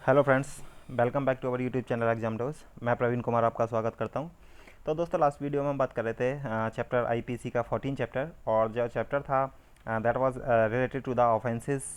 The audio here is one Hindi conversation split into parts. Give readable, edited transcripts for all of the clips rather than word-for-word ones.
Hello friends, welcome back to our YouTube channel exam dose. मैं प्रवीण कुमार आपका स्वागत करता हूं। तो दोस्तों, लास्ट वीडियो में हम बात कर रहे थे चैप्टर आईपीसी का 14 चैप्टर, और जो चैप्टर था that was related to the offences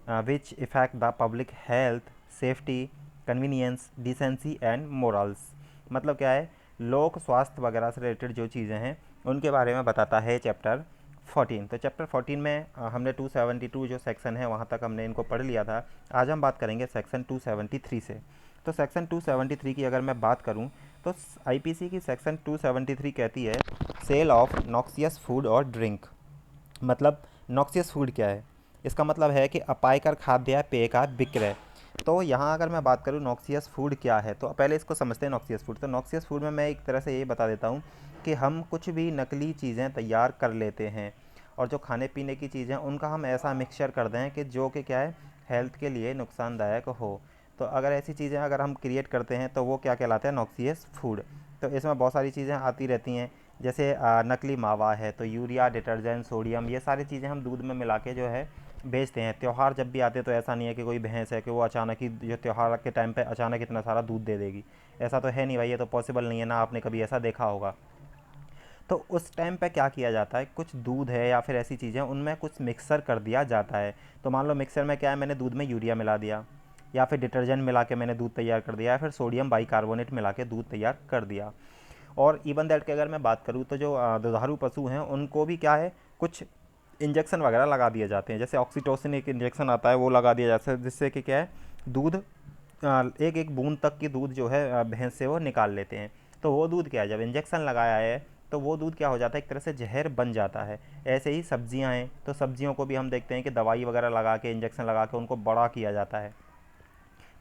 which affect the public health, safety, convenience, decency and morals. मतलब क्या है, लोक स्वास्थ्य वगैरह से रिलेटेड जो चीज़ें हैं उनके बारे में बताता है चैप्टर 14। तो चैप्टर 14 में हमने 272 जो सेक्शन है वहाँ तक हमने इनको पढ़ लिया था। आज हम बात करेंगे सेक्शन 273 से। तो सेक्शन 273 की अगर मैं बात करूँ तो आईपीसी की सेक्शन 273 कहती है सेल ऑफ नॉक्सियस फूड और ड्रिंक। मतलब नॉक्सियस फूड क्या है? इसका मतलब है कि अपायकर खाद्य या पेय का विक्रय। तो यहाँ अगर मैं बात करूँ नॉक्सियस फूड क्या है, तो पहले इसको समझते हैं। नॉक्सियस फूड, तो नॉक्सियस फूड में मैं एक तरह से ये बता देता हूँ कि हम कुछ भी नकली चीज़ें तैयार कर लेते हैं, और जो खाने पीने की चीज़ें उनका हम ऐसा मिक्सचर कर दें कि जो कि क्या है, हेल्थ के लिए नुकसानदायक हो। तो अगर ऐसी चीज़ें अगर हम क्रिएट करते हैं तो वो क्या कहलाते हैं, नॉक्सियस फूड। तो इसमें बहुत सारी चीज़ें आती रहती हैं, जैसे नकली मावा है, तो यूरिया, डिटर्जेंट, सोडियम, ये सारी चीज़ें हम दूध में मिला के जो है बेचते हैं। त्यौहार जब भी आते हैं तो ऐसा नहीं है कि कोई भैंस है कि वो अचानक ही जो त्यौहार के टाइम पे अचानक इतना सारा दूध दे देगी। ऐसा तो है नहीं भाई, ये तो पॉसिबल नहीं है ना, आपने कभी ऐसा देखा होगा। तो उस टाइम पे क्या किया जाता है, कुछ दूध है या फिर ऐसी चीज़ें उनमें कुछ मिक्सर कर दिया जाता है। तो मान लो मिक्सर में क्या है, मैंने दूध में यूरिया मिला दिया, या फिर डिटर्जेंट मिला के मैंने दूध तैयार कर दिया, या फिर सोडियम बाइकार्बोनेट मिला के दूध तैयार कर दिया। और इवन दैट के अगर मैं बात करूँ तो जो दुधारू पशु हैं उनको भी क्या है, कुछ इंजेक्शन वगैरह लगा दिए जाते हैं। जैसे ऑक्सीटोसिन एक इंजेक्शन आता है, वो लगा दिया जाता है, जिससे कि क्या है, दूध एक एक बूंद तक की दूध जो है भैंस से वो निकाल लेते हैं। तो वो दूध क्या है, जब इंजेक्शन लगाया है तो वो दूध क्या हो जाता है, एक तरह से जहर बन जाता है। ऐसे ही सब्जियां हैं, तो सब्जियों को भी हम देखते हैं कि दवाई वगैरह लगा के, इंजेक्शन लगा के उनको बड़ा किया जाता है।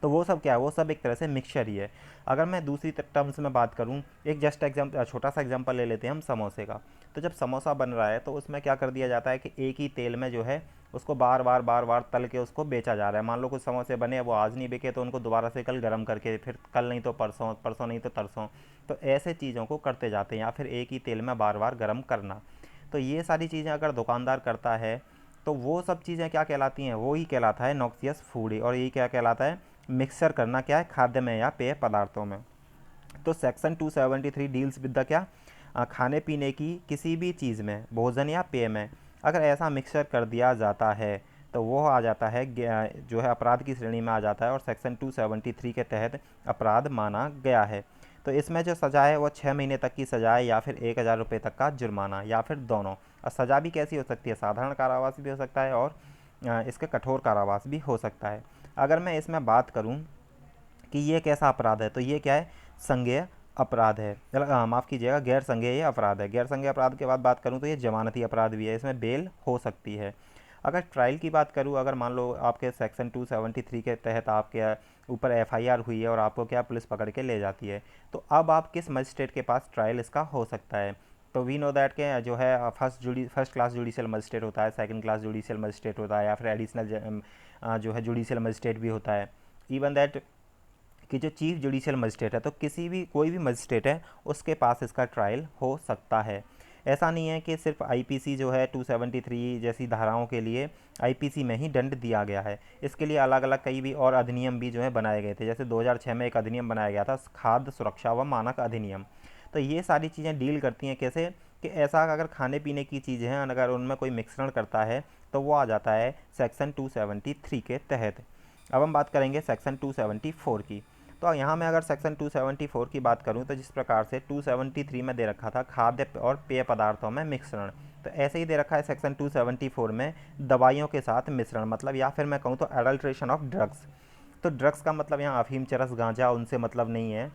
तो वो सब क्या है, वो सब एक तरह से मिक्सचर ही है। अगर मैं दूसरी टर्म्स में बात करूँ, एक जस्ट एग्जाम्पल, छोटा सा एग्जाम्पल ले लेते हैं हम समोसे का। तो जब समोसा बन रहा है तो उसमें क्या कर दिया जाता है कि एक ही तेल में जो है उसको बार बार तल के उसको बेचा जा रहा है। मान लो कुछ समोसे बने, वो आज नहीं बिके तो उनको दोबारा से कल गर्म करके, फिर कल नहीं तो परसों, परसों नहीं तो तरसों। तो ऐसे चीज़ों को करते जाते हैं, या फिर एक ही तेल में बार बार गर्म करना। तो ये सारी चीज़ें अगर दुकानदार करता है तो वो सब चीज़ें क्या कहलाती हैं, वो ही कहलाता है नॉक्सियस फूड ही। और ये क्या कहलाता है, मिक्सर करना क्या है, खाद्य में या पेय पदार्थों में। तो सेक्शन 273 डील्स विद द क्या, खाने पीने की किसी भी चीज़ में, भोजन या पेय में अगर ऐसा मिक्सर कर दिया जाता है तो वो आ जाता है जो है अपराध की श्रेणी में आ जाता है, और सेक्शन 273 के तहत अपराध माना गया है। तो इसमें जो सज़ा है वो 6 महीने तक की सज़ा है, या फिर 1,000 रुपये तक का जुर्माना, या फिर दोनों। और सज़ा भी कैसी हो सकती है, साधारण कारावास भी हो सकता है, और इसके कठोर कारावास भी हो सकता है। अगर मैं इसमें बात करूं कि ये कैसा अपराध है, तो ये क्या है, संज्ञेय अपराध है। माफ़ कीजिएगा, गैर संज्ञेय अपराध है। गैर संज्ञेय अपराध के बाद बात करूँ तो ये जमानती अपराध भी है, इसमें बेल हो सकती है। अगर ट्रायल की बात करूँ, अगर मान लो आपके सेक्शन 273 के तहत आपके ऊपर एफआईआर हुई है और आपको क्या पुलिस पकड़ के ले जाती है, तो अब आप किस मजिस्ट्रेट के पास ट्रायल इसका हो सकता है। तो वी नो दैट के जो है फर्स्ट क्लास जुडिशियल मजिस्ट्रेट होता है, सेकंड क्लास जुडिशियल मजिस्ट्रेट होता है, या फिर एडिशनल जो है जुडिशियल मजिस्ट्रेट भी होता है। इवन दैट कि जो चीफ जुडिशियल मजिस्ट्रेट है, तो किसी भी कोई भी मजिस्ट्रेट है उसके पास इसका ट्रायल हो सकता है। ऐसा नहीं है कि सिर्फ आईपीसी जो है 273 जैसी धाराओं के लिए आईपीसी में ही दंड दिया गया है। इसके लिए अलग अलग कई भी और अधिनियम भी जो है बनाए गए थे। जैसे 2006 में एक अधिनियम बनाया गया था, खाद्य सुरक्षा व मानक अधिनियम। तो ये सारी चीज़ें डील करती हैं कैसे, कि ऐसा अगर खाने पीने की चीज़ें हैं, अगर उनमें कोई मिश्रण करता है तो वो आ जाता है सेक्शन 273 के तहत। अब हम बात करेंगे सेक्शन 274 की। तो यहाँ मैं अगर सेक्शन 274 की बात करूँ तो जिस प्रकार से 273 में दे रखा था खाद्य और पेय पदार्थों में मिश्रण, तो ऐसे ही दे रखा है सेक्शन 274 में दवाइयों के साथ मिश्रण। मतलब या फिर मैं कहूँ तो एडल्ट्रेशन ऑफ ड्रग्स। तो ड्रग्स का मतलब यहाँ अफीम, चरस, गांजा उनसे मतलब नहीं है।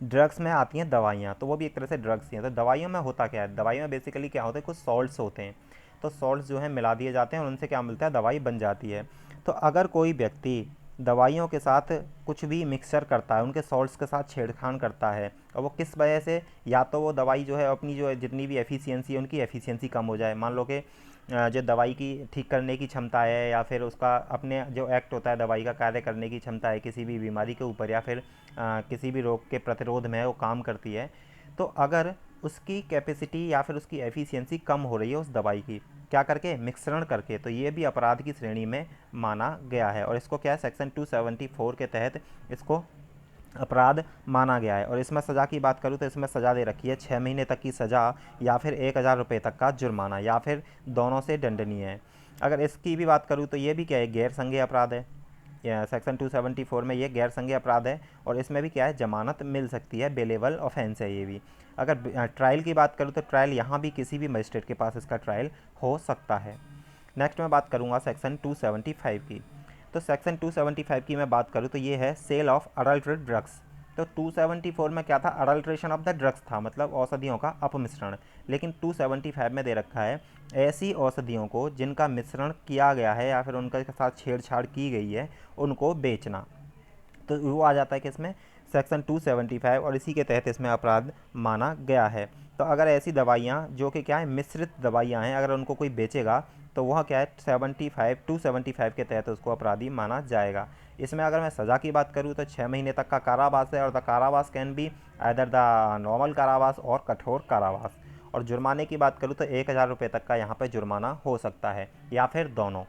ड्रग्स में आती हैं दवाइयाँ, तो वो भी एक तरह से ड्रग्स ही हैं। तो दवाइयों में होता क्या है, दवाइयों में बेसिकली क्या होता है, कुछ सॉल्ट्स होते हैं। तो सॉल्ट्स जो है मिला दिए जाते हैं और उनसे क्या मिलता है, दवाई बन जाती है। तो अगर कोई व्यक्ति दवाइयों के साथ कुछ भी मिक्सचर करता है, उनके सॉल्ट्स के साथ छेड़खान करता है, और वो किस वजह से, या तो वो दवाई जो है अपनी जो है जितनी भी एफिशिएंसी है उनकी एफिशिएंसी कम हो जाए। मान लो कि जो दवाई की ठीक करने की क्षमता है, या फिर उसका अपने जो एक्ट होता है दवाई का कार्य करने की क्षमता है किसी भी बीमारी के ऊपर, या फिर किसी भी रोग के प्रतिरोध में वो काम करती है। तो अगर उसकी कैपेसिटी या फिर उसकी एफिशिएंसी कम हो रही है उस दवाई की, क्या करके, मिश्रण करके, तो ये भी अपराध की श्रेणी में माना गया है और इसको क्या है, सेक्शन 274 के तहत इसको अपराध माना गया है। और इसमें सज़ा की बात करूँ तो इसमें सज़ा दे रखी है 6 महीने तक की सज़ा या फिर 1000 रुपये तक का जुर्माना या फिर दोनों से दंडनीय है। अगर इसकी भी बात करूँ तो ये भी क्या है, गैर संज्ञेय अपराध है। सेक्शन 274 में ये गैर संज्ञेय अपराध है और इसमें भी क्या है, जमानत मिल सकती है, बेलेबल ऑफेंस है ये भी। अगर ट्रायल की बात करूँ तो ट्रायल यहाँ भी किसी भी मजिस्ट्रेट के पास इसका ट्रायल हो सकता है। नेक्स्ट मैं बात करूँगा सेक्शन 275 की। तो सेक्शन 275 की मैं बात करूँ तो ये है सेल ऑफ अडल्ट्रेटेड ड्रग्स। तो 274 में क्या था, अडल्ट्रेशन ऑफ द ड्रग्स था, मतलब औषधियों का अपमिश्रण। लेकिन 275 में दे रखा है ऐसी औषधियों को जिनका मिश्रण किया गया है या फिर उनके साथ छेड़छाड़ की गई है उनको बेचना। तो वो आ जाता है कि इसमें सेक्शन 275 और इसी के तहत इसमें अपराध माना गया है। तो अगर ऐसी दवाइयाँ जो कि क्या है, मिश्रित दवाइयाँ हैं, अगर उनको कोई बेचेगा तो वह क्या है 275 के तहत उसको अपराधी माना जाएगा। इसमें अगर मैं सज़ा की बात करूँ तो 6 महीने तक का कारावास है और द कारावास can be either the normal कारावास और कठोर कारावास। और जुर्माने की बात करूँ तो 1000 रुपये तक का यहाँ पर जुर्माना हो सकता है या फिर दोनों।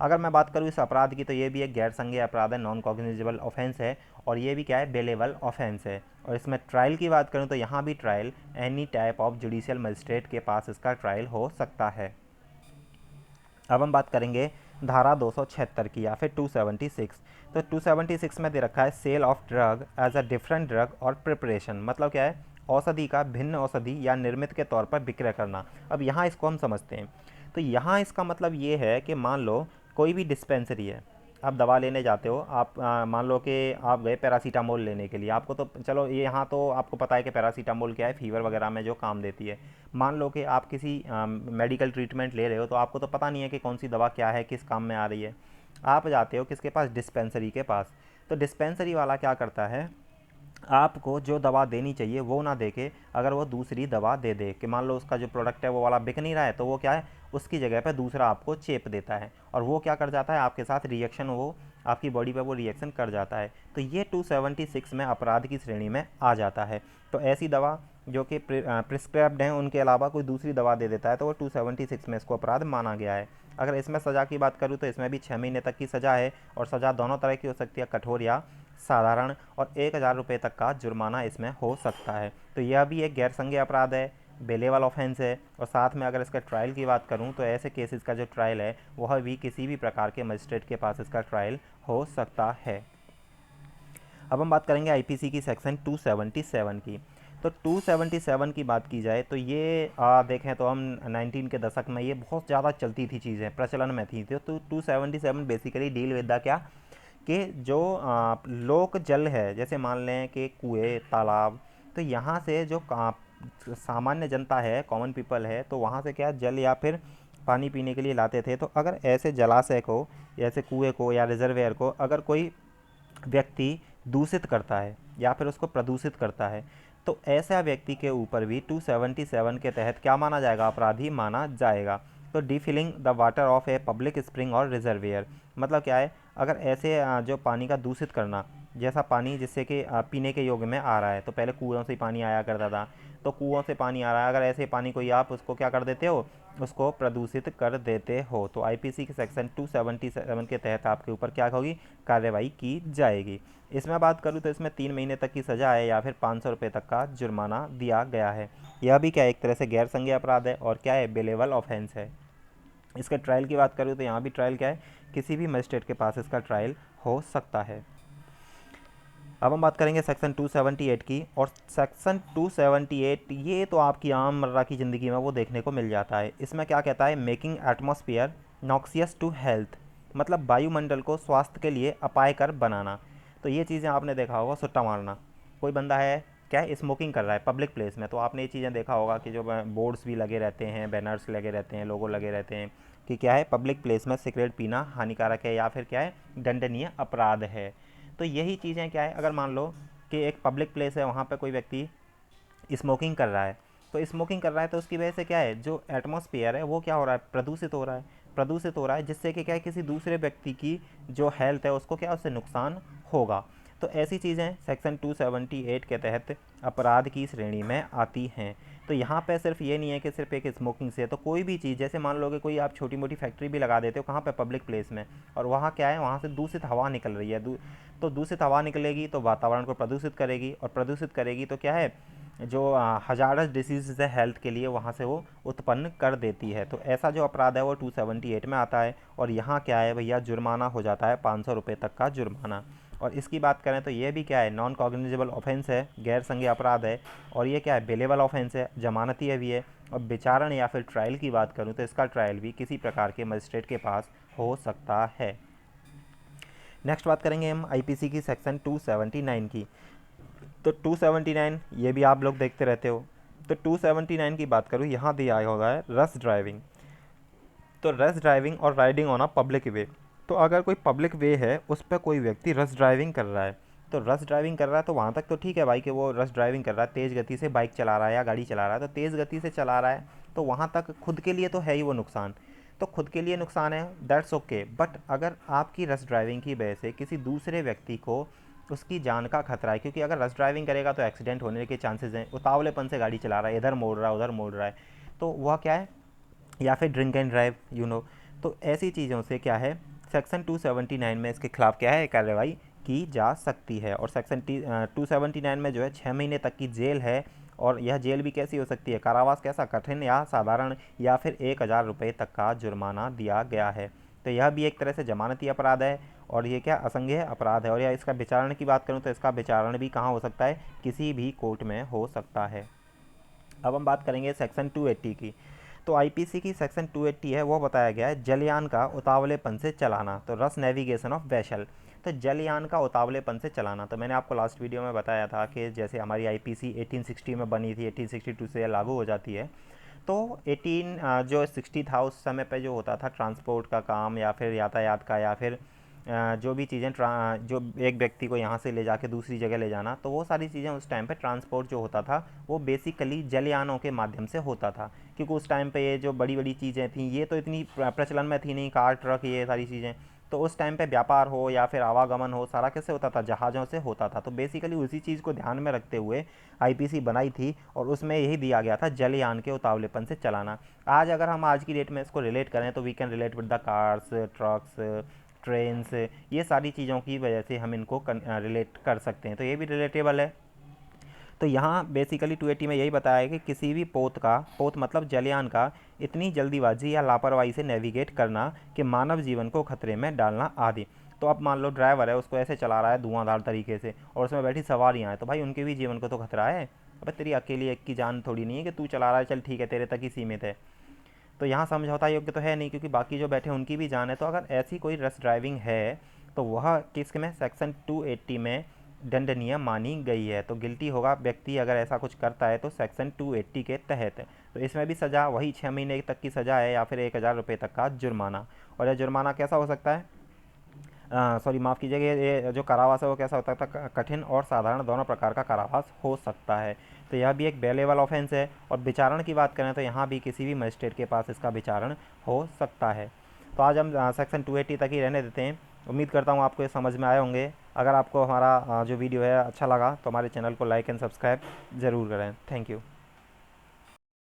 अगर मैं बात करूँ इस अपराध की तो ये भी एक गैर संज्ञेय अपराध है, नॉन कॉग्निजेबल ऑफेंस है और ये भी क्या है, बेलेबल ऑफेंस है। और इसमें ट्रायल की बात करूँ तो यहाँ भी trial any type of judicial magistrate के पास इसका ट्रायल हो सकता है। अब हम बात करेंगे धारा 276 की या फिर 276। तो 276 में दे रखा है sale of drug as a different drug और प्रिपरेशन। मतलब क्या है, औषधि का भिन्न औषधि या निर्मित के तौर पर विक्रय करना। अब यहाँ इसको हम समझते हैं। तो यहाँ इसका मतलब ये है कि मान लो कोई भी डिस्पेंसरी है, आप दवा लेने जाते हो, आप मान लो कि आप गए पैरासीटामोल लेने के लिए। आपको तो चलो ये यहाँ तो आपको पता है कि पैरासीटामोल क्या है, फीवर वगैरह में जो काम देती है। मान लो कि आप किसी मेडिकल ट्रीटमेंट ले रहे हो तो आपको तो पता नहीं है कि कौन सी दवा क्या है, किस काम में आ रही है। आप जाते हो किसके पास, डिस्पेंसरी के पास। तो डिस्पेंसरी वाला क्या करता है, आपको जो दवा देनी चाहिए वो ना दे के अगर वो दूसरी दवा दे दे, कि मान लो उसका जो प्रोडक्ट है वो वाला बिक नहीं रहा है तो वो क्या है, उसकी जगह पे दूसरा आपको चेप देता है और वो क्या कर जाता है, आपके साथ रिएक्शन, वो आपकी बॉडी पे वो रिएक्शन कर जाता है। तो ये 276 में अपराध की श्रेणी में आ जाता है। तो ऐसी दवा जो कि प्रिस्क्राइब्ड हैं उनके अलावा कोई दूसरी दवा दे देता है तो वो 276 में इसको अपराध माना गया है। अगर इसमें सज़ा की बात करूँ तो इसमें भी 6 महीने तक की सज़ा है और सज़ा दोनों तरह की हो सकती है, कठोर या साधारण, और 1000 रुपये तक का जुर्माना इसमें हो सकता है। तो यह भी एक गैर संज्ञेय अपराध है, बेलेबल ऑफेंस है। और साथ में अगर इसका ट्रायल की बात करूं तो ऐसे केसेस का जो ट्रायल है वह भी किसी भी प्रकार के मजिस्ट्रेट के पास इसका ट्रायल हो सकता है। अब हम बात करेंगे आईपीसी की सेक्शन 277 की। तो 277 की बात की जाए तो ये देखें तो हम 19 के दशक में ये बहुत ज़्यादा चलती थी चीज़ें, प्रचलन में थी। तो 277 बेसिकली डील विद द क्या, कि जो लोक जल है, जैसे मान लें कि कुएं, तालाब, तो यहाँ से जो सामान्य जनता है, कॉमन पीपल है, तो वहाँ से क्या जल या फिर पानी पीने के लिए लाते थे। तो अगर ऐसे जलाशय को, ऐसे कुएं को या रिजर्वेयर को अगर कोई व्यक्ति दूषित करता है या फिर उसको प्रदूषित करता है तो ऐसा व्यक्ति के ऊपर भी 277 के तहत क्या माना जाएगा, अपराधी माना जाएगा। तो defiling the water of a public spring और रिजर्वेयर, मतलब क्या है, अगर ऐसे जो पानी का दूषित करना, जैसा पानी जिससे कि पीने के योग्य में आ रहा है, तो पहले कुओं से पानी आया करता था, तो कुओं से पानी आ रहा है, अगर ऐसे पानी को आप उसको क्या कर देते हो, उसको प्रदूषित कर देते हो, तो आईपीसी के सेक्शन 277 के तहत आपके ऊपर क्या होगी, कार्रवाई की जाएगी। इसमें बात करूँ तो इसमें 3 महीने तक की सज़ा है या फिर 500 रुपये तक का जुर्माना दिया गया है। यह भी क्या एक तरह से गैर संज्ञेय अपराध है और क्या है, बेलेबल ऑफेंस है। इसके ट्रायल की बात करूँ तो यहाँ भी ट्रायल क्या है, किसी भी मजिस्ट्रेट के पास इसका ट्रायल हो सकता है। अब हम बात करेंगे सेक्शन 278 की। और सेक्शन 278 ये तो आपकी आममर्रा की ज़िंदगी में वो देखने को मिल जाता है। इसमें क्या कहता है, making atmosphere noxious to health, मतलब वायुमंडल को स्वास्थ्य के लिए अपायकर बनाना। तो ये चीज़ें आपने देखा होगा, सुट्टा मारना, कोई बंदा है क्या है, स्मोकिंग कर रहा है पब्लिक प्लेस में, तो आपने ये चीज़ें देखा होगा कि जो बोर्ड्स भी लगे रहते हैं, बैनर्स लगे रहते हैं, लोगो लगे रहते हैं कि क्या है, पब्लिक प्लेस में सिगरेट पीना हानिकारक है या फिर क्या है, दंडनीय अपराध है। तो यही चीज़ें क्या है, अगर मान लो कि एक पब्लिक प्लेस है, वहाँ पर कोई व्यक्ति स्मोकिंग कर रहा है, तो स्मोकिंग कर रहा है तो उसकी वजह से क्या है, जो एटमॉस्फेयर है वो क्या हो रहा है, प्रदूषित हो रहा है, प्रदूषित हो रहा है, जिससे कि क्या है, किसी दूसरे व्यक्ति की जो हेल्थ है उसको क्या, उससे नुकसान होगा। तो ऐसी चीज़ें सेक्शन 278 के तहत अपराध की श्रेणी में आती हैं। तो यहाँ पे सिर्फ ये नहीं है कि सिर्फ एक स्मोकिंग से, तो कोई भी चीज़, जैसे मान लो कि कोई आप छोटी मोटी फैक्ट्री भी लगा देते हो कहाँ पे, पब्लिक प्लेस में, और वहाँ क्या है, वहाँ से दूषित हवा निकल रही है, तो दूषित हवा निकलेगी तो वातावरण को प्रदूषित करेगी, और प्रदूषित करेगी तो क्या है, जो हजारस डिसीज़ है हेल्थ के लिए, वहाँ से वो उत्पन्न कर देती है। तो ऐसा जो अपराध है वो 278 में आता है। और यहाँ क्या है भैया, जुर्माना हो जाता है 500 रुपये तक का जुर्माना। और इसकी बात करें तो ये भी क्या है, नॉन कॉग्निजेबल ऑफेंस है, गैर संज्ञेय अपराध है। और ये क्या है, बेलेबल ऑफेंस है, जमानती है भी है। और विचारण या फिर ट्रायल की बात करूँ तो इसका ट्रायल भी किसी प्रकार के मजिस्ट्रेट के पास हो सकता है। नेक्स्ट बात करेंगे हम आईपीसी की सेक्शन 279 की। तो 279 ये भी आप लोग देखते रहते हो। तो 279 की बात करूँ, यहाँ दिया होगा है रश ड्राइविंग। तो रश ड्राइविंग और राइडिंग ऑन अ पब्लिक वे। तो अगर कोई पब्लिक वे है उस पर कोई व्यक्ति रश ड्राइविंग कर रहा है, तो रश ड्राइविंग कर रहा है तो वहाँ तक तो ठीक है भाई कि वो रश ड्राइविंग कर रहा है, तेज़ गति से बाइक चला रहा है या गाड़ी चला रहा है, तो तेज़ गति से चला रहा है तो वहाँ तक खुद के लिए तो है ही वो नुकसान, तो खुद के लिए नुकसान है, दैट्स ओके। बट अगर आपकी रश ड्राइविंग की वजह से किसी दूसरे व्यक्ति को उसकी जान का खतरा है, क्योंकि अगर रश ड्राइविंग करेगा तो एक्सीडेंट होने के चांसेस हैं, उतावलेपन से गाड़ी चला रहा है, इधर मोड़ रहा है उधर मोड़ रहा है, तो वह क्या है, या फिर ड्रिंक एंड ड्राइव तो ऐसी चीज़ों से क्या है, सेक्शन 279 में इसके खिलाफ क्या है, कार्रवाई की जा सकती है। और सेक्शन 279 में जो है 6 महीने तक की जेल है। और यह जेल भी कैसी हो सकती है, कारावास कैसा, कठिन या साधारण, या फिर 1000 रुपये तक का जुर्माना दिया गया है। तो यह भी एक तरह से जमानती अपराध है और ये क्या, असंज्ञेय अपराध है। और यह इसका विचारण की बात करूँ तो इसका विचारण भी कहाँ हो सकता है, किसी भी कोर्ट में हो सकता है। अब हम बात करेंगे सेक्शन 280 की। तो आईपीसी की सेक्शन 280 है, वो बताया गया है जलयान का उतावलेपन से चलाना, तो रस नेविगेशन ऑफ वेसल। तो जलयान का उतावलेपन से चलाना, तो मैंने आपको लास्ट वीडियो में बताया था कि जैसे हमारी आईपीसी 1860 में बनी थी, 1862 से लागू हो जाती है। तो 60 था उस समय पे, जो होता था ट्रांसपोर्ट का काम या फिर यातायात का, या फिर जो भी चीज़ें जो एक व्यक्ति को यहाँ से ले जाके दूसरी जगह ले जाना, तो वो सारी चीज़ें उस टाइम पे ट्रांसपोर्ट जो होता था वो बेसिकली जलयानों के माध्यम से होता था। क्योंकि उस टाइम पे ये जो बड़ी बड़ी चीज़ें थी ये तो इतनी प्रचलन में थी नहीं, कार ट्रक ये सारी चीज़ें, तो उस टाइम पे व्यापार हो या फिर आवागमन हो सारा कैसे होता था, जहाज़ों से होता था। तो बेसिकली उसी चीज़ को ध्यान में रखते हुए आईपीसी बनाई थी और उसमें यही दिया गया था, जलयान के उतावलेपन से चलाना। आज अगर हम आज की डेट में इसको रिलेट करें तो we can relate with the cars, trucks, trains, ये सारी चीज़ों की वजह से हम इनको रिलेट कर सकते हैं, तो ये भी रिलेटेबल है। तो यहाँ बेसिकली 280 में यही बताया है कि किसी भी पोत मतलब जलयान का इतनी जल्दीबाजी या लापरवाही से नेविगेट करना कि मानव जीवन को खतरे में डालना आदि। तो अब मान लो ड्राइवर है, उसको ऐसे चला रहा है धुआंधार तरीके से और उसमें बैठी सवारियाँ हैं, तो भाई उनके भी जीवन को तो खतरा है। अब तेरी अकेली एक की जान थोड़ी नहीं है कि तू चला रहा है, चल ठीक है तेरे तक ही सीमित है, तो यहाँ समझौता योग्य तो है नहीं, क्योंकि बाकी जो बैठे उनकी भी जान है। तो अगर ऐसी कोई रश ड्राइविंग है तो वह किस में, सेक्शन 280 में दंडनीय मानी गई है। तो गिल्टी होगा व्यक्ति अगर ऐसा कुछ करता है तो सेक्शन 280 के तहत। तो इसमें भी सज़ा वही 6 महीने तक की सज़ा है या फिर 1000 रुपये तक का जुर्माना। और यह जुर्माना कैसा हो सकता है, सॉरी माफ़ कीजिएगा, ये जो कारावास है वो कैसा होता था, कठिन और साधारण दोनों प्रकार का कारावास हो सकता है। तो यह भी एक बेलेबल ऑफेंस है। और विचारण की बात करें तो यहाँ भी किसी भी मजिस्ट्रेट के पास इसका विचारण हो सकता है। तो आज हम सेक्शन 280 तक ही रहने देते हैं। उम्मीद करता हूँ आपको ये समझ में आए होंगे। अगर आपको हमारा जो वीडियो है अच्छा लगा तो हमारे चैनल को लाइक एंड सब्सक्राइब ज़रूर करें। Thank you.